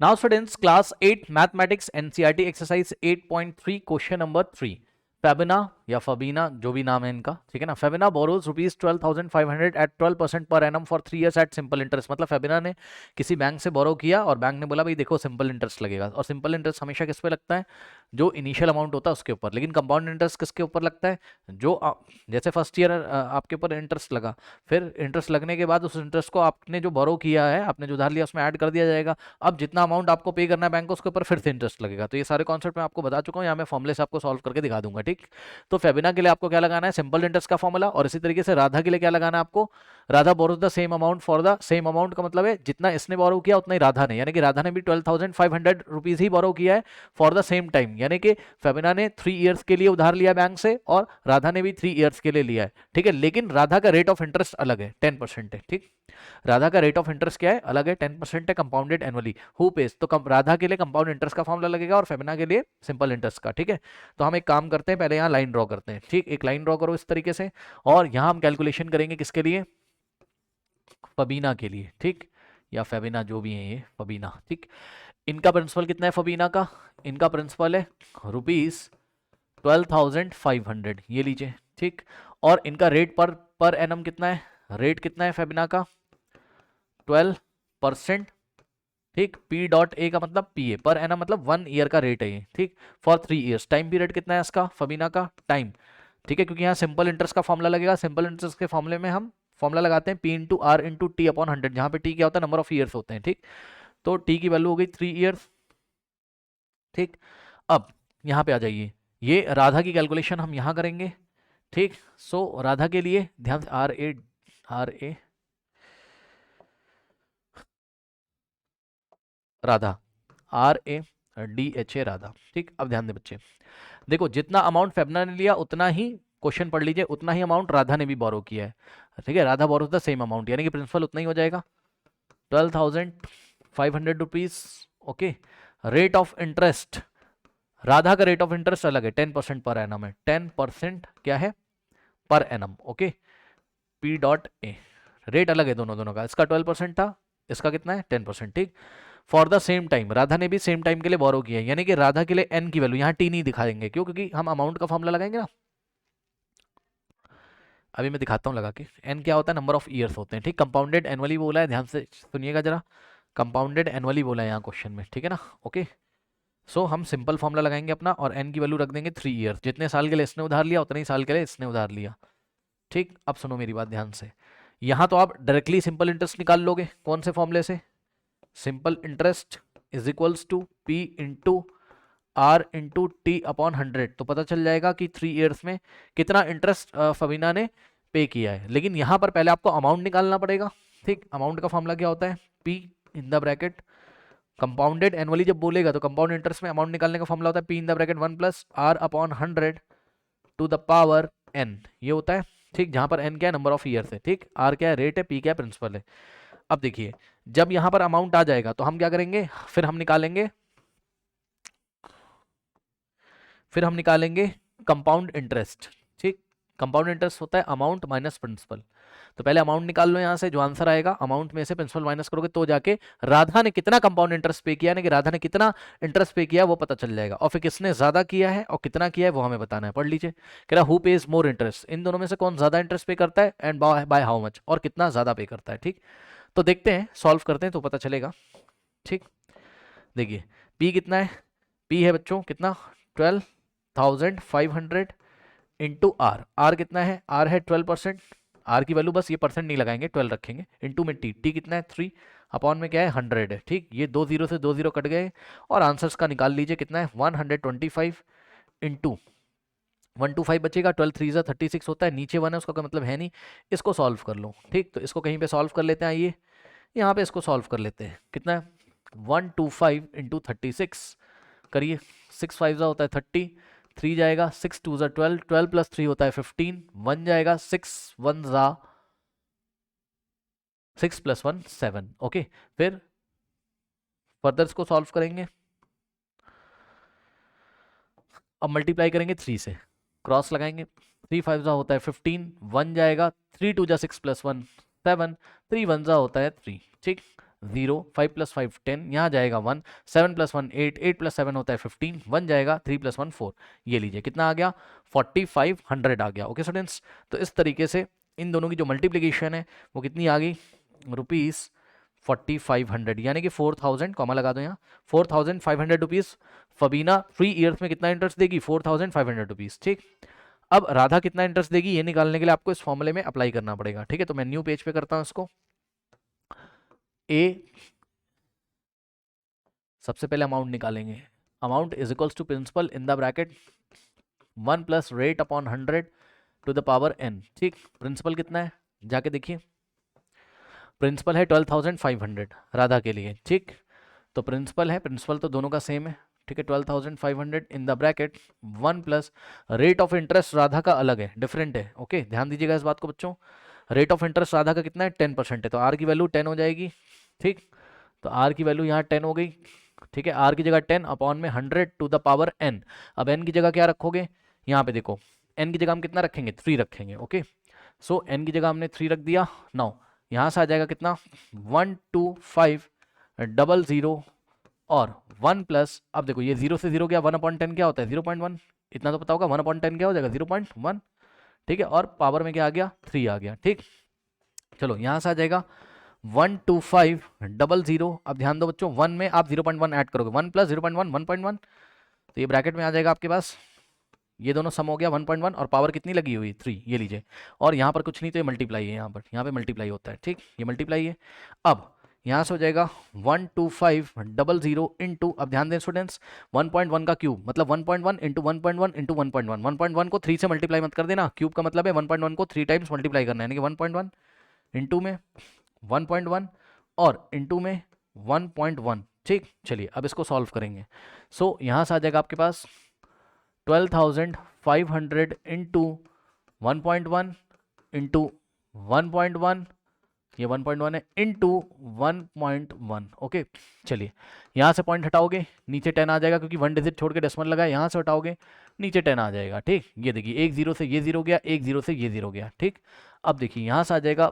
Now students, class 8 mathematics NCERT exercise 8.3 question number 3. Febina या फबीना जो भी नाम है इनका, ठीक है ना। फेबिना बोरोज रुपीज 12,500 एट 12% पर annum for 3 years at simple interest. मतलब फेबिना ने किसी बैंक से बोरो किया और बैंक ने बोला भाई देखो सिंपल इंटरेस्ट लगेगा, और सिंपल इंटरेस्ट हमेशा किस पे लगता है, जो इनिशियल अमाउंट होता है उसके ऊपर। लेकिन कंपाउंड इंटरेस्ट किसके ऊपर लगता है, जो जैसे फर्स्ट ईयर आपके ऊपर इंटरेस्ट लगा, फिर इंटरेस्ट लगने के बाद उस इंटरेस्ट को आपने जो बोरो किया है, आपने जो उधार लिया उसमें ऐड कर दिया जाएगा। अब जितना अमाउंट आपको पे करना है बैंक को, उसके ऊपर फिर से इंटरेस्ट लगेगा। तो ये सारे कॉन्सेप्ट मैं आपको बता चुका हूँ, यहाँ मैं फॉर्मुले से आपको सॉल्व करके दिखा दूंगा, ठीक। तो फेबिना के लिए आपको क्या लगाना है, सिंपल इंटरेस्ट का फॉर्मूला। और इसी तरीके से राधा के लिए क्या लगाना है आपको, Radha borrows the same amount for the same amount का मतलब है जितना इसने बोरो किया उतना ही राधा ने, यानी कि राधा ने भी 12,500 रुपीज ही बोरो किया है फॉर द सेम टाइम। यानी कि फेबिना ने 3 years के लिए उधार लिया बैंक से और राधा ने भी 3 years के लिए लिया है, ठीक है। लेकिन राधा का रेट ऑफ इंटरेस्ट अलग है, 10% है, ठीक। राधा का रेट ऑफ इंटरेस्ट क्या है, अलग है, 10% है, कंपाउंडेड एनुअली। हु पेज, तो राधा के लिए कंपाउंड इंटरेस्ट का फॉर्मूला लगेगा और फेबिना के लिए सिंपल इंटरेस्ट का, ठीक है। तो हम एक काम करते हैं, पहले यहाँ लाइन ड्रॉ करते हैं, ठीक। एक लाइन ड्रॉ करो इस तरीके से, और यहाँ हम कैलकुलेशन करेंगे किसके लिए, फबीना के लिए, ठीक। या फेबिना जो भी है ये फबीना, ठीक। इनका प्रिंसिपल कितना है फबीना का, इनका प्रिंसिपल है रुपीज 12,500, ये लीजिए, ठीक। और इनका रेट पर एनम कितना है, रेट कितना है फेबिना का 12%, ठीक। पी डॉट ए का मतलब पी ए, पर एनम मतलब 1 year का रेट है ये, ठीक। फॉर 3 years, टाइम पीरियड कितना है इसका फबीना का, टाइम, ठीक है। क्योंकि यहाँ सिंपल इंटरेस्ट का फॉर्मूला लगेगा, सिंपल इंटरेस्ट के फॉर्मूले में हम फॉर्मूला लगाते हैं P into R into T upon 100, जहाँ पे टी क्या होता है, नंबर ऑफ ईयर्स होते हैं, ठीक। तो टी की वैल्यू हो गई 3 years, ठीक। अब यहाँ पे आ जाइए, ये राधा की कैलकुलेशन हम यहाँ करेंगे, ठीक। सो राधा के लिए ध्यान से, R A Radha, RADHA Radha, ठीक। अब ध्यान दे बच्चे, देखो जितना अमाउंट फेबना ने लिया उतना ही, क्वेश्चन पढ़ लीजिए, उतना ही अमाउंट राधा ने भी बोरो किया है, ठीक है। Radha borrows the same amount, यानी कि प्रिंसिपल उतना ही हो जाएगा 12,500 rupees, okay. Rate of interest, Radha का रेट ऑफ इंटरेस्ट अलग है, 10% पर एनम है, 10% क्या है per annum, okay. P dot A, rate अलग है दोनों दोनों का, इसका 12% था, इसका कितना है 10%, ठीक। For the same time, Radha ने भी सेम टाइम के लिए बोरो किया है, यानी कि राधा के लिए एन की वैल्यू, यहाँ टी नहीं दिखाएंगे, क्यों, क्योंकि हम अमाउंट का फॉर्मूला लगाएंगे ना। अभी मैं दिखाता हूँ लगा के, एन क्या होता है, नंबर ऑफ ईयर्स होते हैं, ठीक। कंपाउंडेड एनुअली बोला है, ध्यान से सुनिएगा जरा, कंपाउंडेड एनुअली बोला है यहाँ क्वेश्चन में, ठीक है ना, ओके। सो हम सिंपल फॉर्मूला लगाएंगे अपना, और एन की वैल्यू रख देंगे 3 years, जितने साल के लिए इसने उधार लिया उतने ही साल के लिए इसने उधार लिया, ठीक। अब सुनो मेरी बात ध्यान से, यहाँ तो आप डायरेक्टली सिंपल इंटरेस्ट निकाल लोगे, कौन से फॉर्मूले से, simple interest is equals to P into R into T upon 100, तो पता चल जाएगा कि 3 years में कितना इंटरेस्ट फबीना ने पे किया है। लेकिन यहाँ पर पहले आपको अमाउंट निकालना पड़ेगा, ठीक। अमाउंट का फॉर्मूला क्या होता है, P in the bracket, compounded annually जब बोलेगा तो कंपाउंड इंटरेस्ट में अमाउंट निकालने का फॉर्मूला होता है P in the bracket 1 plus R upon 100 to the power N, ये होता है, ठीक। जहां पर एन क्या है, नंबर ऑफ ईयर्स है, ठीक। आर क्या है, रेट है, पी क्या है, प्रिंसिपल है। अब देखिए, जब यहां पर अमाउंट आ जाएगा तो हम क्या करेंगे, फिर हम निकालेंगे, कंपाउंड इंटरेस्ट, ठीक। कंपाउंड इंटरेस्ट होता है अमाउंट माइनस प्रिंसिपल। तो पहले अमाउंट निकाल लो, यहां से जो आंसर आएगा अमाउंट में से प्रिंसिपल माइनस करोगे तो जाके राधा ने कितना कंपाउंड इंटरेस्ट पे किया, यानी कि राधा ने कितना इंटरेस्ट पे किया वो पता चल जाएगा। और फिर किसने ज्यादा किया है और कितना किया है वो हमें बताना है, पढ़ लीजिए। कह रहा हु पेज मोर इंटरेस्ट, इन दोनों में से कौन ज्यादा इंटरेस्ट पे करता है, एंड बाय हाउ मच, और कितना ज्यादा पे करता है, ठीक। तो देखते हैं, सॉल्व करते हैं तो पता चलेगा, ठीक। देखिए पी कितना है, पी है बच्चों कितना 12,500 इंटू आर, आर कितना है, आर है 12%, आर की वैल्यू बस ये परसेंट नहीं लगाएंगे 12 रखेंगे, इंटू में टी, टी कितना है 3, अपॉन में क्या है 100 है, ठीक। ये 2 जीरो से 2 जीरो कट गए, और आंसर्स का निकाल लीजिए कितना है 125 इंटू 125 बचेगा, 12 3 36 होता है, नीचे 1 है उसका कोई मतलब है नहीं, इसको सॉल्व कर लो, ठीक। तो इसको कहीं पे सॉल्व कर लेते हैं, आइए यहाँ पे इसको सॉल्व कर लेते हैं, कितना है 125 इंटू 36 करिए, 6 5 होता है 30, 3 जाएगा, 6 2 12, 12 प्लस 3 होता है 15, 1 जाएगा, 6 1 6 प्लस 1 7, ओके। फिर फर्दर इसको सॉल्व करेंगे, अब मल्टीप्लाई करेंगे 3 से, क्रॉस लगाएंगे, 3 5 होता है 15, 1 जाएगा, 3 2 6 प्लस 1 7, 3 1 होता है 3, ठीक। 0, 5 + 5 10, यहाँ जाएगा 1, 7 + 1 8, 8 + 7 होता है 15, 1 जाएगा, 3 + 1 4, ये लीजिए कितना आ गया 4500 आ गया। ओके स्टूडेंट्स, तो इस तरीके से इन दोनों की जो मल्टीप्लिकेशन है वो कितनी आ गई, रुपीज़ 4500, यानी कि 4000, कॉमा लगा दो यहाँ, 4500 रुपीज़। फबीना 3 ईयर्स में कितना इंटरेस्ट देगी, 4500 रुपीज़। ठीक, अब राधा कितना इंटरेस्ट देगी ये निकालने के लिए आपको इस फॉर्मूले में अप्लाई करना पड़ेगा। ठीक है, तो मैं न्यू पेज पे करता हूं इसको। ए, सबसे पहले अमाउंट निकालेंगे, amount is equals to principal in the bracket 1 + rate upon 100 to the power n। ठीक, प्रिंसिपल कितना है जाके देखिए, प्रिंसिपल है 12500 राधा के लिए। ठीक, तो प्रिंसिपल है, प्रिंसिपल तो दोनों का सेम है। ठीक है, 12500 इन the bracket 1 + rate of interest Radha का अलग है, डिफरेंट है। ओके, ध्यान दीजिएगा इस बात को बच्चों। रेट ऑफ इंटरेस्ट राधा का कितना है, 10% है, तो आर की वैल्यू 10 हो जाएगी। ठीक, तो आर की वैल्यू यहाँ 10 हो गई। ठीक है, आर की जगह 10 अपॉन में 100 टू द पावर n। अब n की जगह क्या रखोगे, यहाँ पे देखो n की जगह हम कितना रखेंगे, 3 रखेंगे। ओके, सो n की जगह हमने 3 रख दिया। नाउ यहाँ से आ जाएगा कितना, 12500 और 1 +, अब देखो ये 0 से 0 गया, 1/10 क्या होता है 0.1, इतना तो पता होगा, 1/10 क्या हो जाएगा 0.1। ठीक है, और पावर में क्या आ गया 3 आ गया। ठीक, चलो यहाँ से आ जाएगा 12500। अब ध्यान दो बच्चों, 1 में आप 0.1 ऐड करोगे, 1 + 0.1 1.1, तो ये ब्रैकेट में आ जाएगा आपके पास, ये दोनों सम हो गया 1.1 और पावर कितनी लगी हुई 3, ये लीजिए। और यहाँ पर कुछ नहीं तो ये मल्टीप्लाई है, यहाँ पे मल्टीप्लाई होता है। ठीक, ये मल्टीप्लाई है। अब यहाँ से हो जाएगा 12500 इंटू, अब ध्यान दें स्टूडेंट्स, 1.1 का क्यूब मतलब 1.1 इंटू 1.1 इंटू 1.1, 1.1 को 3 से मल्टीप्लाई मत कर देना, क्यूब का मतलब है 1.1 को 3 टाइम्स मल्टीप्लाई करना है, यानी कि 1.1 इंटू में 1.1 और इंटू में 1.1। ठीक, चलिए अब इसको सॉल्व करेंगे। सो यहाँ से आ जाएगा आपके पास 12500 इंटू 1.1 इंटू 1.1, ये 1.1 है, इंटू 1.1। ओके, चलिए यहाँ से पॉइंट हटाओगे नीचे 10 आ जाएगा, क्योंकि 1 डिजिट छोड़ के डेसिमल लगा है, यहाँ से हटाओगे नीचे 10 आ जाएगा। ठीक, ये देखिए एक 0 से ये 0 गया, एक 0 से ये 0 गया। ठीक, अब देखिए यहाँ से आ जाएगा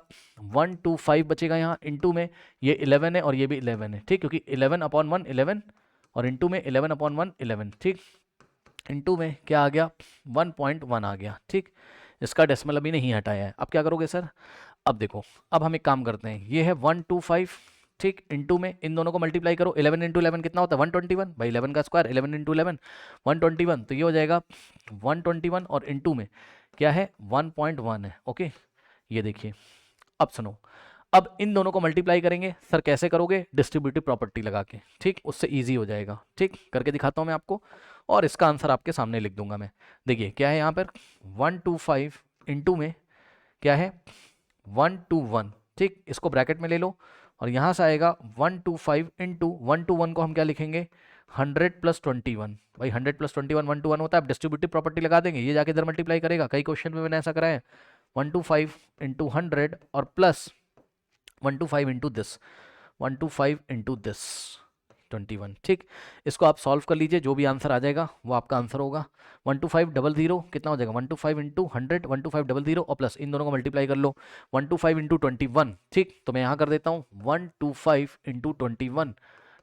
125 बचेगा यहाँ, इंटू में ये 11 है और ये भी 11 है। ठीक, क्योंकि 11/1 11 और इंटू में 11/1 11। ठीक, इंटू में क्या आ गया 1.1 आ गया। ठीक, इसका डेसिमल अभी नहीं हटाया है। अब क्या करोगे सर, अब देखो, अब हम एक काम करते हैं, ये है 125। ठीक, इंटू में इन दोनों को मल्टीप्लाई करो, 11 × 11 कितना होता है 121, भाई 11 का स्क्वायर 11 × 11 121, तो ये हो जाएगा 121 और इंटू में क्या है 1.1 है। ओके, ये देखिए, अब सुनो, अब इन दोनों को मल्टीप्लाई करेंगे। सर कैसे करोगे, डिस्ट्रीब्यूटिव प्रॉपर्टी लगा के। ठीक, उससे इजी हो जाएगा। ठीक, करके दिखाता हूँ मैं आपको, और इसका आंसर आपके सामने लिख दूंगा मैं। देखिए क्या है यहाँ पर 125 इंटू में क्या है 121। ठीक, इसको ब्रैकेट में ले लो और यहाँ से आएगा 125 इंटू 121 को हम क्या लिखेंगे 100 + 21। भाई 100 + 21 121 होता है। अब डिस्ट्रीब्यूटिव प्रॉपर्टी लगा देंगे, ये जाके इधर मल्टीप्लाई करेगा, कई क्वेश्चन में मैंने ऐसा कराया है। 125 इंटू 100 और plus 125 into this 125 into this 21। ठीक, इसको आप सॉल्व कर लीजिए, जो भी आंसर आ जाएगा वो आपका आंसर होगा। 12500 कितना हो जाएगा 125 इंटू 100 12500 और प्लस इन दोनों को मल्टीप्लाई कर लो 125 इंटू 21। ठीक, तो मैं यहाँ कर देता हूँ 125 इंटू 21।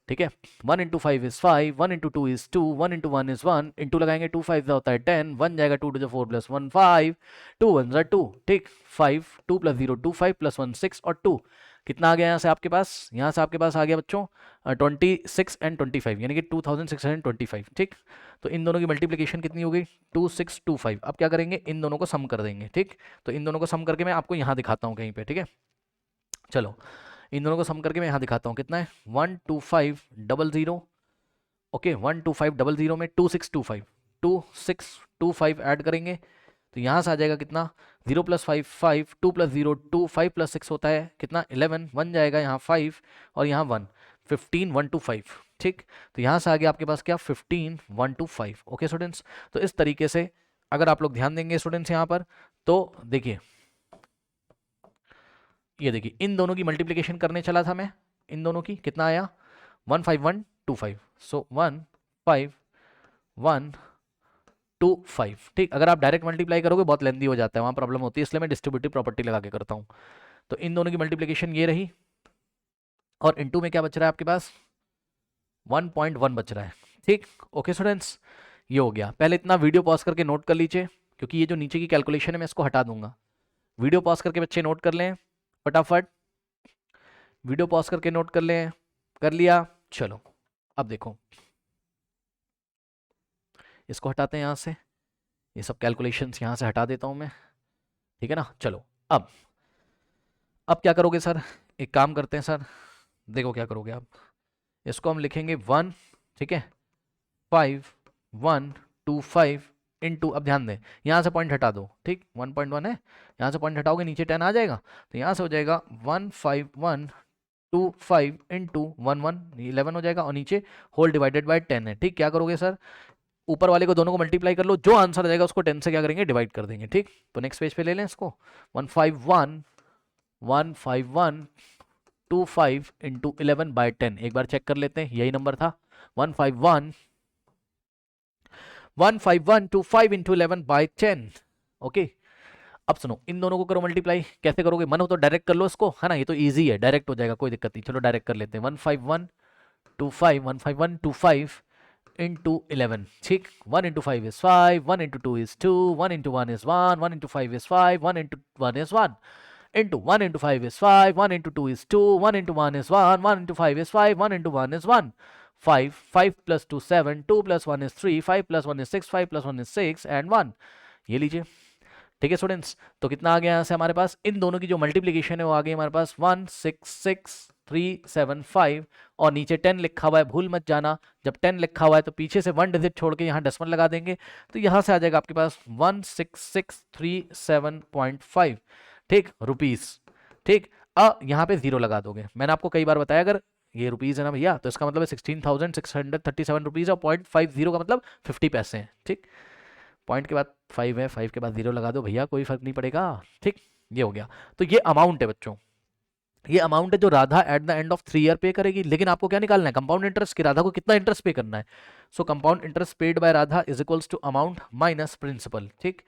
ठीक है, 1 into 5 is 5, 1 into 2 is 2, 1 into 1 is 1, into लगाएंगे 2 5 होता है 10, 1 जाएगा 2 to the 4 + 1 5, 2 1 2। ठीक, 5 2 + 0 2 5 + 1 6 और 2 कितना आ गया यहाँ से आपके पास, यहाँ से आपके पास आ गया बच्चों 26 और 25, यानी कि 2625। ठीक, तो इन दोनों की मल्टीप्लिकेशन कितनी हो गई 2625। अब क्या करेंगे, इन दोनों को सम कर देंगे। ठीक, तो इन दोनों को सम करके मैं आपको यहाँ दिखाता हूँ कहीं पे। ठीक है, चलो इन दोनों को सम करके मैं यहाँ दिखाता हूँ कितना है 12500। ओके, 12500 में 2625 ऐड करेंगे तो यहाँ से आ जाएगा कितना 0 + 5 5, 2 + 0 2, 5 + 6 होता है कितना 11, 1 जाएगा यहाँ 5 और यहाँ 1, 15 125। ठीक, तो यहाँ से आ गया आपके पास क्या 15 125। ओके स्टूडेंट्स, तो इस तरीके से अगर आप लोग ध्यान देंगे स्टूडेंट्स यहाँ पर, तो देखिए ये देखिए इन दोनों की मल्टीप्लिकेशन करने चला था मैं, इन दोनों की कितना आया 15125। सो 15125। ठीक, अगर आप डायरेक्ट मल्टीप्लाई करोगे बहुत लेंदी हो जाता है, वहाँ प्रॉब्लम होती है, इसलिए मैं डिस्ट्रीब्यूटिव प्रॉपर्टी लगा के करता हूँ। तो इन दोनों की मल्टीप्लिकेशन ये रही और इनटू में क्या बच रहा है आपके पास 1.1 बच रहा है। ठीक, ओके स्टूडेंट्स, ये हो गया। पहले इतना वीडियो पॉज करके नोट कर लीजिए, क्योंकि ये जो नीचे की कैलकुलेशन है मैं इसको हटा दूंगा। वीडियो पॉज करके बच्चे नोट कर लें फटाफट, वीडियो पॉज करके नोट कर लें। कर लिया? चलो अब देखो, इसको हटाते हैं यहाँ से, ये सब कैलकुलेशंस यहाँ से हटा देता हूँ मैं, ठीक है ना। चलो अब क्या करोगे सर, एक काम करते हैं सर, देखो क्या करोगे आप, इसको हम लिखेंगे 1, ठीक है, 5 1 2 5 इंटू, अब ध्यान दें यहाँ से पॉइंट हटा दो, ठीक, 1.1 है, यहाँ से पॉइंट हटाओगे नीचे 10 आ जाएगा, तो यहाँ से हो जाएगा 1 5 1 2 5 इंटू 1 1 11 हो जाएगा, और नीचे होल डिवाइडेड बाय 10 है। ठीक, क्या करोगे सर, ऊपर वाले को दोनों को मल्टीप्लाई कर लो, जो आंसर आ जाएगा उसको 10 से क्या करेंगे, डिवाइड कर देंगे। ठीक, तो नेक्स्ट पेज पे ले लें इसको, 151 151 25 इंटू 11 बाय 10, एक बार चेक कर लेते हैं, यही नंबर था 151 15125 इंटू 11 बाय 10। ओके, अब सुनो, इन दोनों को करो मल्टीप्लाई, कैसे करोगे, मन हो तो डायरेक्ट कर लो इसको, है ना, ये तो इजी है, डायरेक्ट हो जाएगा, कोई दिक्कत नहीं। चलो डायरेक्ट कर लेते हैं, 15125 इंटू 11, ठीक, 1 into 5 is 5, 1 into 2 is 2, 1 into 1 is 1, 1 into 5 is 5, 1 into 1 is 1, into 1 into 5 is 5, 1 into 2 is 2, 1 into 1 is 1, 1 into 5 is 5, 1 into 1 is 1, 5, 5 plus 2 7, 2 plus 1 is 3, 5 plus 1 is 6, 5 plus 1 is 6 and 1, ये लीजिए। ठीक है students, तो कितना आ गया यहाँ से हमारे पास, इन दोनों की जो मल्टीप्लीकेशन है वो आ गई हमारे पास 166,375, और नीचे 10 लिखा हुआ है, भूल मत जाना, जब 10 लिखा हुआ है तो पीछे से 1 डिजिट छोड़ के यहाँ डेसिमल लगा देंगे, तो यहाँ से आ जाएगा आपके पास 16637.5, ठीक, रुपीस। ठीक, यहाँ पे जीरो लगा दोगे, मैंने आपको कई बार बताया, अगर ये रुपीस है ना भैया, तो इसका मतलब है 16,637 रुपीज, और 0.50 का मतलब 50 पैसे हैं। ठीक, पॉइंट के बाद 5 है, 5 के बाद 0 लगा दो भैया, कोई फर्क नहीं पड़ेगा। ठीक, ये हो गया। तो ये अमाउंट है बच्चों, ये अमाउंट है जो Radha at the end of 3 year पे करेगी, लेकिन आपको क्या निकालना है, कंपाउंड इंटरेस्ट की, राधा को कितना इंटरेस्ट पे करना है। So compound interest paid by Radha is equals to amount minus principal. ठीक,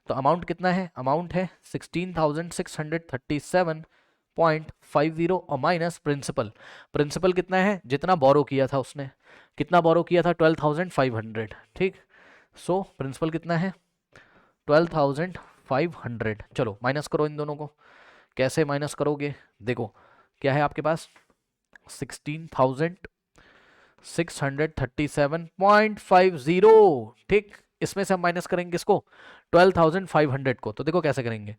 तो अमाउंट कितना है, अमाउंट है 16,637.50 और माइनस प्रिंसिपल, प्रिंसिपल कितना है, जितना बोरो किया था उसने, कितना बोरो किया था 12,500। ठीक, सो प्रिंसिपल कितना है 12,500। चलो माइनस करो इन दोनों को, कैसे माइनस करोगे, देखो क्या है आपके पास 16,637.50। ठीक, इसमें से हम माइनस करेंगे इसको 12,500 को, तो देखो कैसे करेंगे,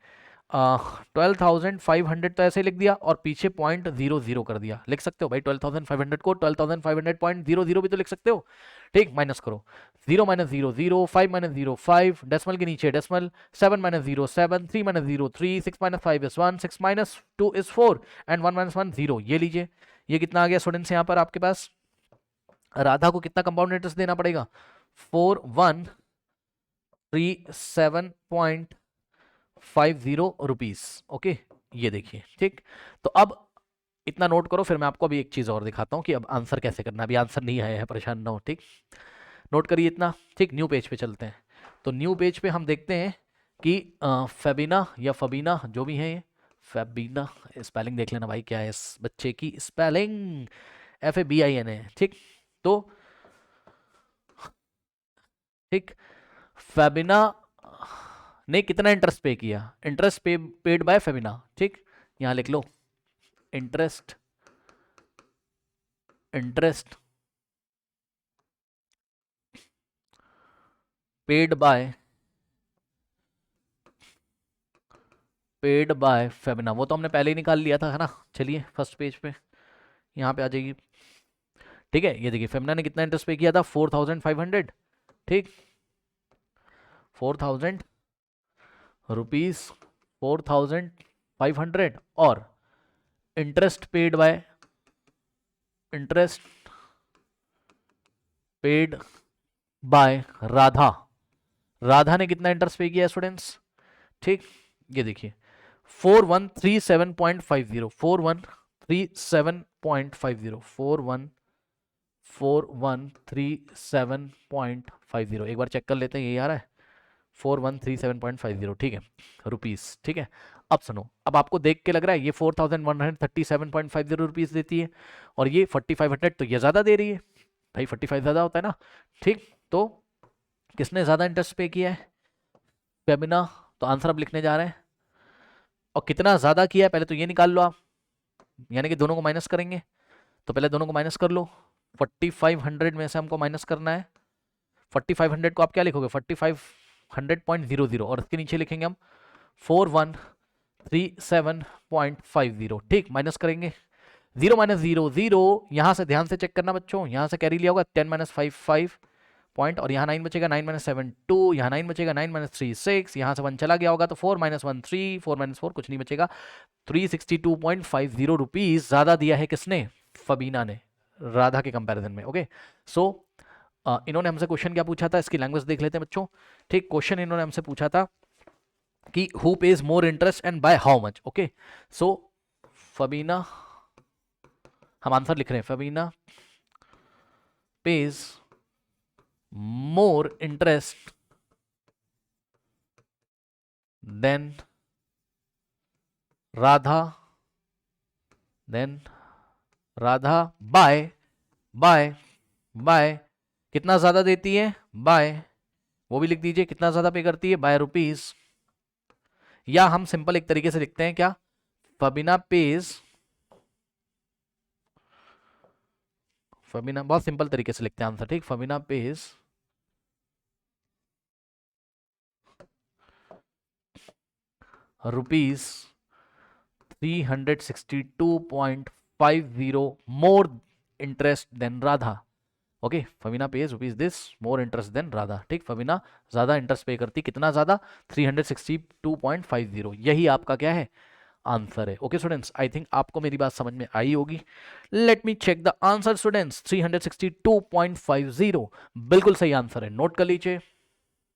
12,500 तो ऐसे ही लिख दिया, और पीछे 0.00 कर दिया, लिख सकते हो भाई 12,500 को 12,500.00 भी तो लिख सकते हो। ठीक, माइनस करो, 0 माइनस 0 0, 5 माइनस 0 5, डेसिमल के नीचे decimal, 7 minus 0 7, 3 minus 0 3, 6 minus 5 is 1, 6 minus 2 is 4 and 1 minus 1 0। ये लीजिए, ये कितना आ गया स्टूडेंट्स, यहाँ पर आपके पास राधा को कितना कंपाउंड इंटरेस्ट देना पड़ेगा, 4137.50 रुपीज। ओके, ये देखिए। ठीक, तो अब इतना नोट करो, फिर मैं आपको अभी एक चीज और दिखाता हूँ कि अब आंसर कैसे करना है, अभी आंसर नहीं आया है, परेशान ना हो। ठीक, नोट करिए इतना। ठीक, न्यू पेज पे चलते हैं, तो न्यू पेज पे हम देखते हैं कि फेबिना या फबीना जो भी है, ये फेबिना, स्पेलिंग देख लेना भाई क्या है इस बच्चे की स्पेलिंग, FABIN है। ठीक, तो ठीक, फेबिना ने कितना इंटरेस्ट पे किया, इंटरेस्ट पेड बाय फेबिना। ठीक, यहां लिख लो इंटरेस्ट पेड बाय फेबिना, वो तो हमने पहले ही निकाल लिया था, है ना। चलिए फर्स्ट पेज पे यहाँ पे आ जाएगी। ठीक है, ये देखिए फेबिना ने कितना इंटरेस्ट पे किया था 4,500। ठीक, 4,000 रुपीज 4,500, और इंटरेस्ट पेड बाय राधा ने कितना इंटरेस्ट पे किया स्टूडेंट्स। ठीक, ये देखिए 4137.50, 4137.50 एक बार चेक कर लेते हैं, यही आ रहा है 4137.50, ठीक है, रुपीस, ठीक है। अब सुनो, अब आपको देख के लग रहा है ये 4137.50 रुपीस देती है और ये 4500, तो ये ज़्यादा दे रही है भाई, 45 ज़्यादा होता है ना, ठीक। तो किसने ज़्यादा इंटरेस्ट पे किया है? फेबिना। तो आंसर अब लिखने जा रहे हैं, और कितना ज़्यादा किया है पहले तो ये निकाल लो आप, यानी कि दोनों को माइनस करेंगे। तो पहले दोनों को माइनस कर लो, 4500 में से हमको माइनस करना है, 4500 को आप क्या लिखोगे, 4500.00, और इसके नीचे लिखेंगे हम 4137.50, ठीक। माइनस करेंगे, 0 माइनस 0 0, यहाँ से ध्यान से चेक करना बच्चों, यहाँ से कैरी लिया होगा 10 माइनस 55 पॉइंट, और यहाँ 9 बचेगा, 9 माइनस 7 2, यहाँ 9 बचेगा, 9 माइनस 3 6, यहाँ से 1 चला गया होगा तो 4 माइनस 1 3, 4 माइनस 4 कुछ नहीं बचेगा। 362.50 रुपीज ज़्यादा दिया है किसने? फबीना ने, राधा के कंपैरिजन में। ओके, सो इन्होंने हमसे क्वेश्चन क्या पूछा था, इसकी लैंग्वेज देख लेते हैं बच्चों, ठीक। क्वेश्चन इन्होंने हमसे पूछा था कि who pays more interest and by how much. Okay, so Fabina, हम आंसर लिख रहे हैं, Fabina pays more interest than Radha, by कितना ज्यादा देती है, बाय, वो भी लिख दीजिए कितना ज्यादा पे करती है, बाय रुपीज। या हम सिंपल एक तरीके से लिखते हैं क्या, फबीना पेज, फबीना, बहुत सिंपल तरीके से लिखते हैं आंसर, ठीक। Fabina pays rupees 362.50 more interest than Radha. Okay, Fabina pays rupees this more interest than Radha, ठीक। फबीना ज्यादा इंटरेस्ट पे करती, कितना ज्यादा, 362.50, यही आपका क्या है, आंसर है। ओके स्टूडेंट्स, आई थिंक आपको मेरी बात समझ में आई होगी। Let me check the answer students, 362.50 बिल्कुल सही आंसर है, नोट कर लीजिए।